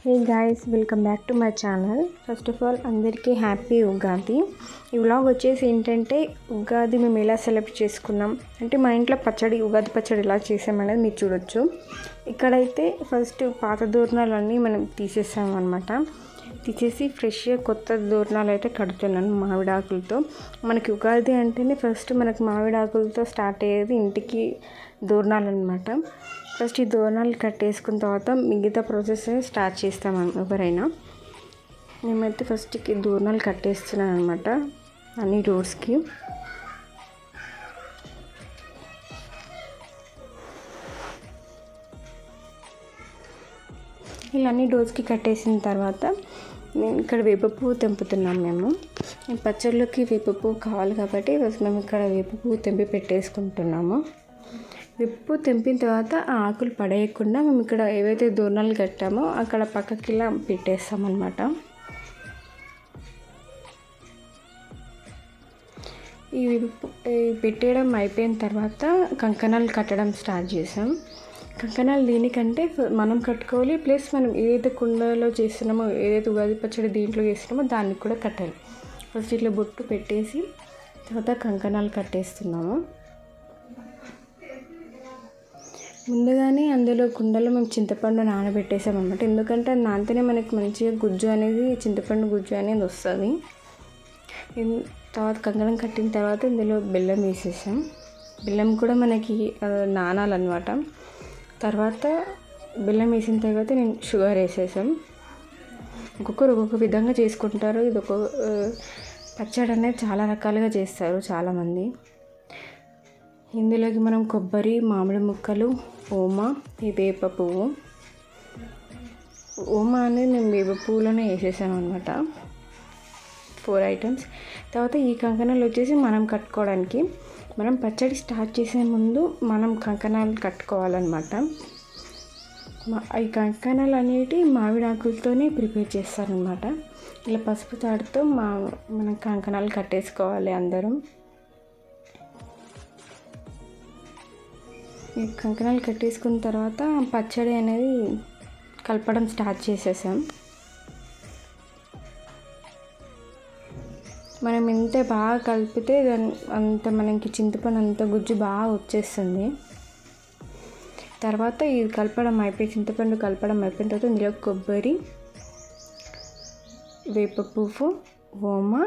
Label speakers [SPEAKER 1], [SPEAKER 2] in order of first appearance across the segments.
[SPEAKER 1] Hey guys, welcome back to my channel. First of all అందరికీ happy Ugadi. ఈ vlog వచ్చేసి ఏంటంటే ఉగాది మేము ఎలా సెలబ్రేట్ చేసుకున్నాం అంటే మా ఇంట్లో ఉగాది పచ్చడి ఎలా చేసామనేది మీరు చూడొచ్చు. ఇక్కడైతే ఫస్ట్ పాత దూరణాలన్నీ మనం తీసేసాం అనమాట. తీసేసి ఫ్రెష్గా కొత్త దూరణాలు అయితే కడుతున్నాను మామిడాకులతో. మనకి ఉగాది అంటేనే ఫస్ట్ మనకు మామిడాకులతో స్టార్ట్ అయ్యేది ఇంటికి దూరణాలు అనమాట. ఫస్ట్ ఈ దూరణాలు కట్టేసుకున్న తర్వాత మిగతా ప్రాసెస్ స్టార్ట్ చేస్తాం ఎవరైనా. మేమైతే ఫస్ట్కి దూరణాలు కట్టేస్తున్నాను అనమాట అన్ని డోర్స్కి. ఇలా అన్ని డోర్స్కి కట్టేసిన తర్వాత నేను ఇక్కడ వేపపువ్వు తెంపుతున్నాం మేము. పచ్చళ్ళకి వేపపువ్వు కావాలి కాబట్టి ఫస్ట్ మేము ఇక్కడ వేపపువ్వు తెంపి పెట్టేసుకుంటున్నాము. వేపపువ్వు తెంపిన తర్వాత ఆ ఆకులు పడేయకుండా మేము ఇక్కడ ఏవైతే దూరణాలు కట్టామో అక్కడ పక్కకి ఇలా పెట్టేస్తాం అన్నమాట. ఈ పెట్టేయడం అయిపోయిన తర్వాత కంకణాలు కట్టడం స్టార్ట్ చేసాం. కంకణాలు దేనికంటే మనం కట్టుకోవాలి, ప్లస్ మనం ఏదైతే కుండలో చేస్తున్నామో, ఏదైతే ఉగాది పచ్చడి దీంట్లో చేస్తున్నామో దానికి కూడా కట్టాలి. ఫస్ట్ ఇట్లా బొట్టు పెట్టేసి తర్వాత కంకణాలు కట్టేస్తున్నాము. ముందుగానే అందులో కుండలో మేము చింతపండు నానబెట్టేసాం అన్నమాట. ఎందుకంటే అది నానితేనే మనకి మంచిగా గుజ్జు అనేది, చింతపండు గుజ్జు అనేది వస్తుంది. తర్వాత కంకణం కట్టిన తర్వాత ఇందులో బెల్లం వేసేసాం. బెల్లం కూడా మనకి నానాలన్నమాట. తర్వాత బెల్లం వేసిన తర్వాత నేను షుగర్ వేసేసాం. ఒక్కొక్కరు ఒక్కొక్క విధంగా చేసుకుంటారు. ఇది పచ్చడి అనేది చాలా రకాలుగా చేస్తారు చాలామంది. ఇందులోకి మనం కొబ్బరి, మామిడి ముక్కలు, ఓమా, ఈ వేప పువ్వు. ఓమా అనేది మేము వేప పువ్వులోనే వేసేసాం అనమాట. 4 ఐటమ్స్. తర్వాత ఈ కంకణాలు వచ్చేసి మనం కట్టుకోవడానికి, మనం పచ్చడి స్టార్ట్ చేసే ముందు మనం కంకణాలు కట్టుకోవాలన్నమాట. ఈ కంకణాలు అనేవి మామిడాకులతోనే ప్రిపేర్ చేస్తారనమాట. ఇలా పసుపు తాడుతో మనం కంకణాలు కట్టేసుకోవాలి అందరం. ఈ కంకణాలు కట్టేసుకున్న తర్వాత పచ్చడి అనేది కలపడం స్టార్ట్ చేసేసాం. మనం ఎంత బాగా కలిపితే అంత మనకి చింతపండు అంత గుజ్జు బాగా వచ్చేస్తుంది. తర్వాత ఇది చింతపండు కలపడం అయిపోయిన తర్వాత ఇందులో కొబ్బరి, వేప పువ్వు, ఓమా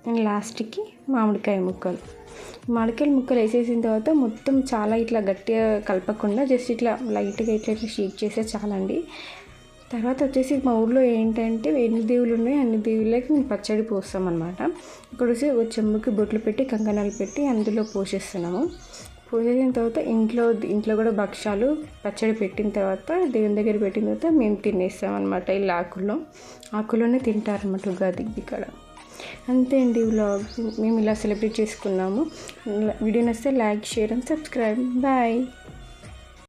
[SPEAKER 1] అండ్ లాస్ట్కి మామిడికాయ ముక్కలు వేసేసిన తర్వాత మొత్తం చాలా ఇట్లా గట్టిగా కలపకుండా జస్ట్ ఇట్లా లైట్గా ఇట్లా షేక్ చేస్తే చాలండి. తర్వాత వచ్చేసి మా ఊర్లో ఏంటంటే ఎన్ని దేవుళ్ళు ఉన్నాయో అన్ని దేవుళ్ళకి మేము పచ్చడి పోస్తాం అనమాట. ఇక్కడ వచ్చి ఒక చెంబుకి బొట్లు పెట్టి కంకణాలు పెట్టి అందులో పోసేస్తున్నాము. పోసేసిన తర్వాత ఇంట్లో కూడా భక్షాలు పచ్చడి పెట్టిన తర్వాత దేవుని దగ్గర పెట్టిన తర్వాత మేము తినేస్తాం అనమాట. ఇలా ఆకుల్లోనే తింటారన్నమాట ఉగాది ఇక్కడ. అంతే అండి వ్లాగ్. మేము ఇలా సెలబ్రేట్ చేసుకున్నాము. వీడియో నచ్చితే like, share and subscribe. Bye.